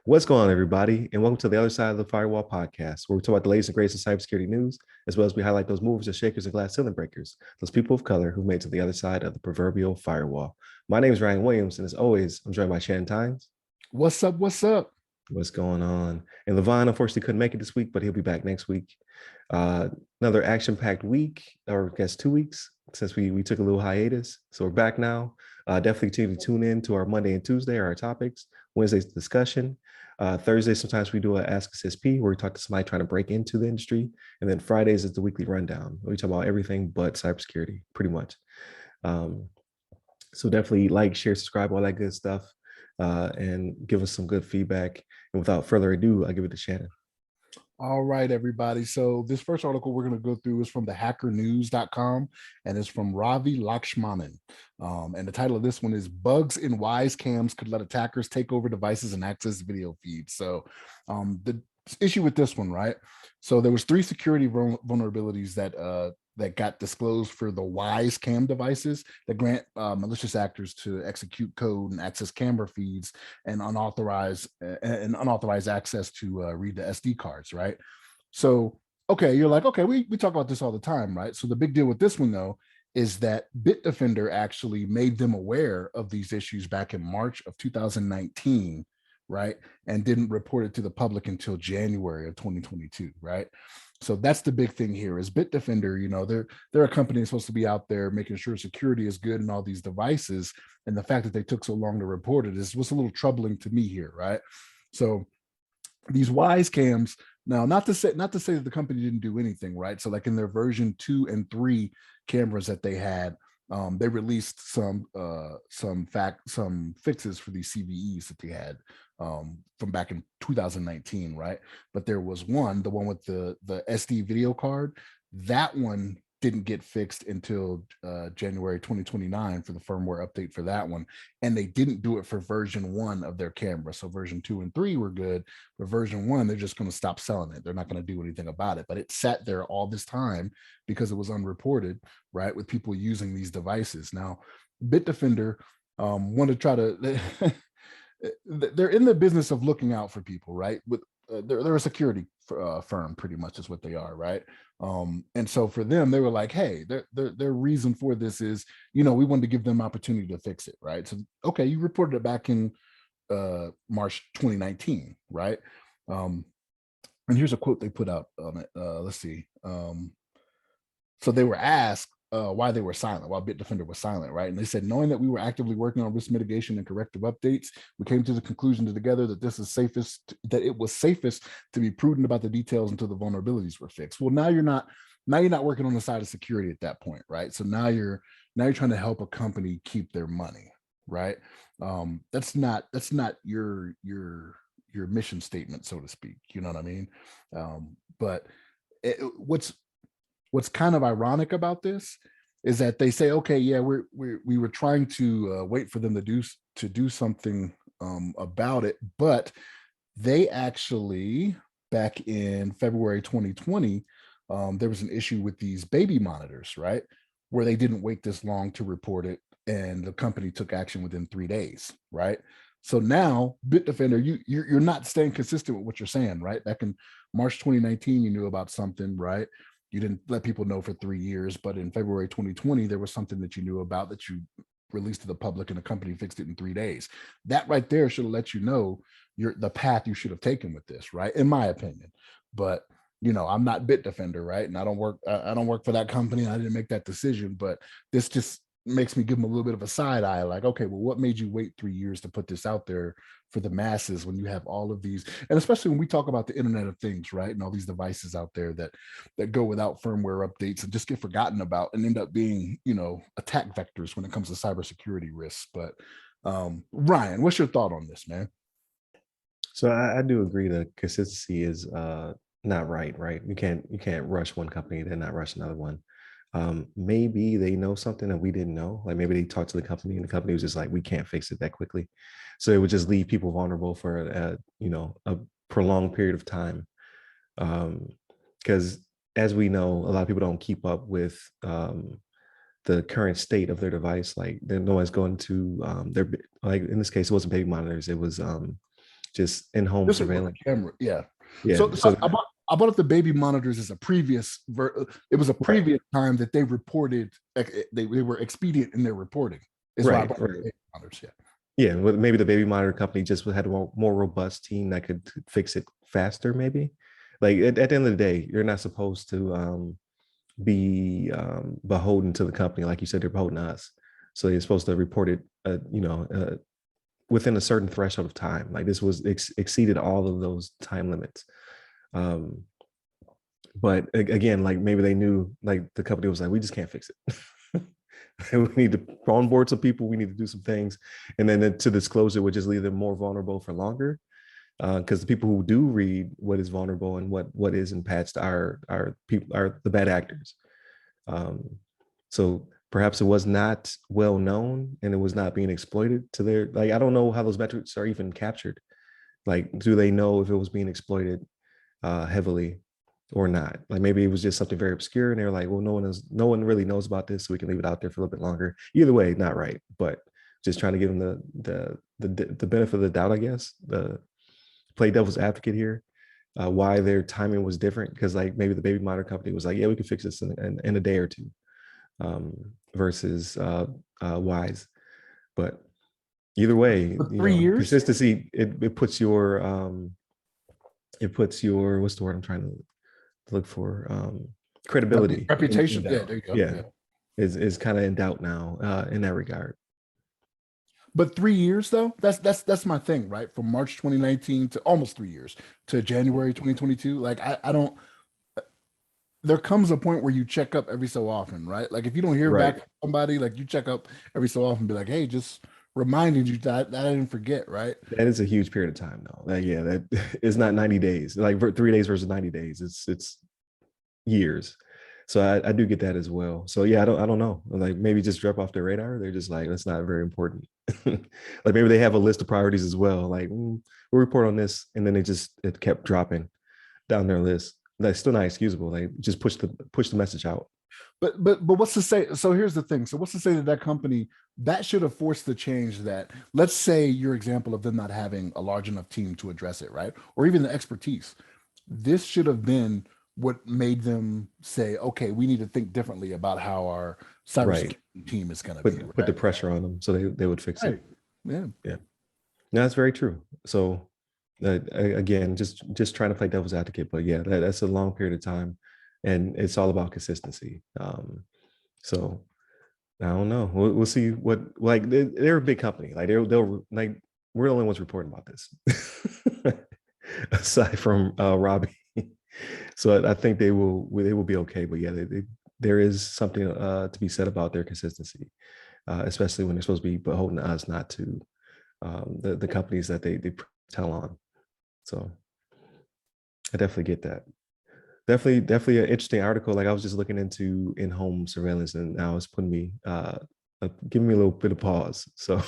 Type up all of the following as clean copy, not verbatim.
What's going on, everybody, and welcome to the other side of the Firewall podcast, where we talk about the latest and greatest in cybersecurity news, as well as we highlight those movers and shakers and glass ceiling breakers, those people of color who made it to the other side of the proverbial firewall. My name is Ryan Williams, and as always, I'm joined by Shannon Tynes. What's up? What's up? What's going on? And Levon, unfortunately, couldn't make it this week, but he'll be back next week. Another action-packed week, or I guess 2 weeks, since we took a little hiatus. So we're back now. Definitely continue to tune in to our Monday and Tuesday, our topics. Wednesday's discussion. Thursday, sometimes we do an Ask SSP where we talk to somebody trying to break into the industry. And then Fridays is the weekly rundown. We talk about everything but cybersecurity, pretty much. So definitely like, share, subscribe, all that good stuff, and give us some good feedback. And without further ado, I'll give it to Shannon. All right, everybody. So this first article we're going to go through is from the hackernews.com, and it's from Ravi Lakshmanan. And the title of this one is Bugs in Wyze Cams Could Let Attackers Take Over Devices and Access Video Feeds. So the issue with this one, right? So there was 3 security vulnerabilities that got disclosed for the Wyze Cam devices that grant malicious actors to execute code and access camera feeds and unauthorized access to read the SD cards, right? So, okay, you're like, okay, we talk about this all the time, right? So the big deal with this one, though, is that Bitdefender actually made them aware of these issues back in March of 2019, right? And didn't report it to the public until January of 2022, right? So that's the big thing here is Bitdefender, you know, they're a company that's supposed to be out there making sure security is good in all these devices. And the fact that they took so long to report it was a little troubling to me here, right? So these Wyze Cams, now not to say that the company didn't do anything, right? So like in their version 2 and 3 cameras that they had, they released some fixes for these CVEs that they had from back in 2019, right? But there was the one with the SD video card. That one didn't get fixed until January 2029 for the firmware update for that one. And they didn't do it for version 1 of their camera. So version 2 and 3 were good, but version 1, they're just going to stop selling it. They're not going to do anything about it. But it sat there all this time because it was unreported, right, with people using these devices. Now, Bitdefender want to try to... they're in the business of looking out for people, right? With they're a security firm, pretty much is what they are, right? And so for them, they were like, hey, their reason for this is, you know, we wanted to give them opportunity to fix it, right? So, okay, you reported it back in March 2019, right? And here's a quote they put out on it. Let's see. So they were asked why they were silent, while Bitdefender was silent, right? And they said, knowing that we were actively working on risk mitigation and corrective updates, we came to the conclusion together that it was safest to be prudent about the details until the vulnerabilities were fixed. Well, now you're not working on the side of security at that point, right? So now you're trying to help a company keep their money, right? That's not your mission statement, so to speak. You know what I mean? But what's kind of ironic about this is that they say, okay, yeah, we were trying to wait for them to do something about it, but they actually, back in February 2020, there was an issue with these baby monitors, right, where they didn't wait this long to report it, and the company took action within 3 days, right? So now, Bitdefender, you're not staying consistent with what you're saying, right? Back in March 2019, you knew about something, right? You didn't let people know for 3 years, but in February 2020, there was something that you knew about that you released to the public, and the company fixed it in 3 days. That right there should have let you know the path you should have taken with this, right? In my opinion. But you know, I'm not Bitdefender, right? And I don't work for that company. I didn't make that decision, but this just makes me give them a little bit of a side eye, like, okay, well, what made you wait 3 years to put this out there for the masses when you have all of these, and especially when we talk about the Internet of Things, right? And all these devices out there that go without firmware updates and just get forgotten about and end up being, you know, attack vectors when it comes to cybersecurity risks. But Ryan, what's your thought on this, man? So I do agree that consistency is not right? You can't rush one company, then not rush another one. Maybe they know something that we didn't know. Like maybe they talked to the company and the company was just like, we can't fix it that quickly. So it would just leave people vulnerable for a prolonged period of time. Because as we know, a lot of people don't keep up with the current state of their device. Like no one's going to their, like in this case, it wasn't baby monitors. It was just in-home This was with surveillance. the camera. Yeah. Yeah. So So I brought up the baby monitors as a it was a right, previous time that they reported, they were expedient in their reporting, is why I right, brought up the right. baby monitors. Yeah. Yeah, well, maybe the baby monitor company just had a more robust team that could fix it faster. Maybe, like at the end of the day, you're not supposed to be beholden to the company, like you said, they're beholden to us. So you're supposed to report it, within a certain threshold of time. Like this was exceeded all of those time limits. Um, but again, like maybe they knew, like the company was like, we just can't fix it. We need to onboard some people. We need to do some things, and then to disclose it would just leave them more vulnerable for longer. Because the people who do read what is vulnerable and what isn't patched are people, are the bad actors. Um, so perhaps it was not well known and it was not being exploited to their, like I don't know how those metrics are even captured. Like, do they know if it was being exploited heavily or not? Like maybe it was just something very obscure and they're like, well, no one really knows about this, so we can leave it out there for a little bit longer. Either way, not right, but just trying to give them the benefit of the doubt, I guess. The play devil's advocate here, why their timing was different, because like maybe the baby monitor company was like, yeah, we can fix this in a day or two, versus Wyze. But either way, For 3 years. consistency, it puts your what's the word I'm trying to look for, credibility in Reputation. Yeah, doubt. there you go. Yeah, Yeah. is kind of in doubt now in that regard. But 3 years though, that's my thing, right? From March 2019 to almost 3 years to January 2022. Like I don't, there comes a point where you check up every so often, right? Like if you don't hear Right. back from somebody, like you check up every so often, be like, hey, just reminding you that I didn't forget, right? That is a huge period of time though. Yeah, that is not 90 days. Like 3 days versus 90 days. It's years. So I do get that as well. So yeah, I don't know. Like maybe just drop off their radar. They're just like, that's not very important. Like maybe they have a list of priorities as well. Like we'll report on this, and then it kept dropping down their list. That's still not excusable. Like just push the message out. But what's to say? So here's the thing. So what's to say that that company that should have forced the change that, let's say your example of them not having a large enough team to address it, right? Or even the expertise. This should have been what made them say, okay, we need to think differently about how our Right. cybersecurity team is going to be, Put the right? pressure on them so they would fix it. Right. Yeah. Yeah. No, that's very true. So again, just trying to play devil's advocate, but yeah, that's a long period of time, and it's all about consistency. So I don't know. We'll see what, like they're a big company. Like they'll like, we're the only ones reporting about this, aside from Robbie. So I think they will be okay. But yeah, there is something to be said about their consistency, especially when they're supposed to be beholden to us, not to the companies that they tell on. So I definitely get that. Definitely an interesting article. Like I was just looking into in-home surveillance, and now it's putting me giving me a little bit of pause. So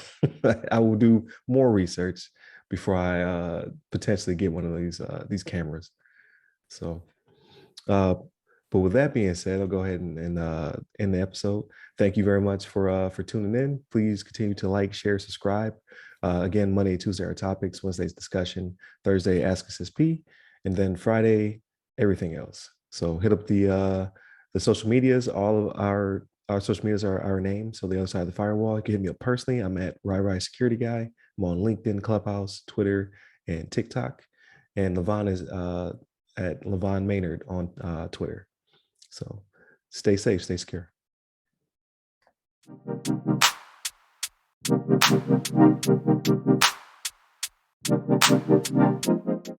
I will do more research before I potentially get one of these cameras. So uh, but with that being said, I'll go ahead and end the episode. Thank you very much for tuning in. Please continue to like, share, subscribe. Again, Monday, Tuesday are topics, Wednesday's discussion, Thursday Ask Us SP, and then Friday everything else. So hit up the social medias. All of our social medias are our name. So the other side of the firewall. You can hit me up personally. I'm at Wyze Security Guy. I'm on LinkedIn, Clubhouse, Twitter, and TikTok. And Levon is at Levon Maynard on Twitter. So stay safe, stay secure.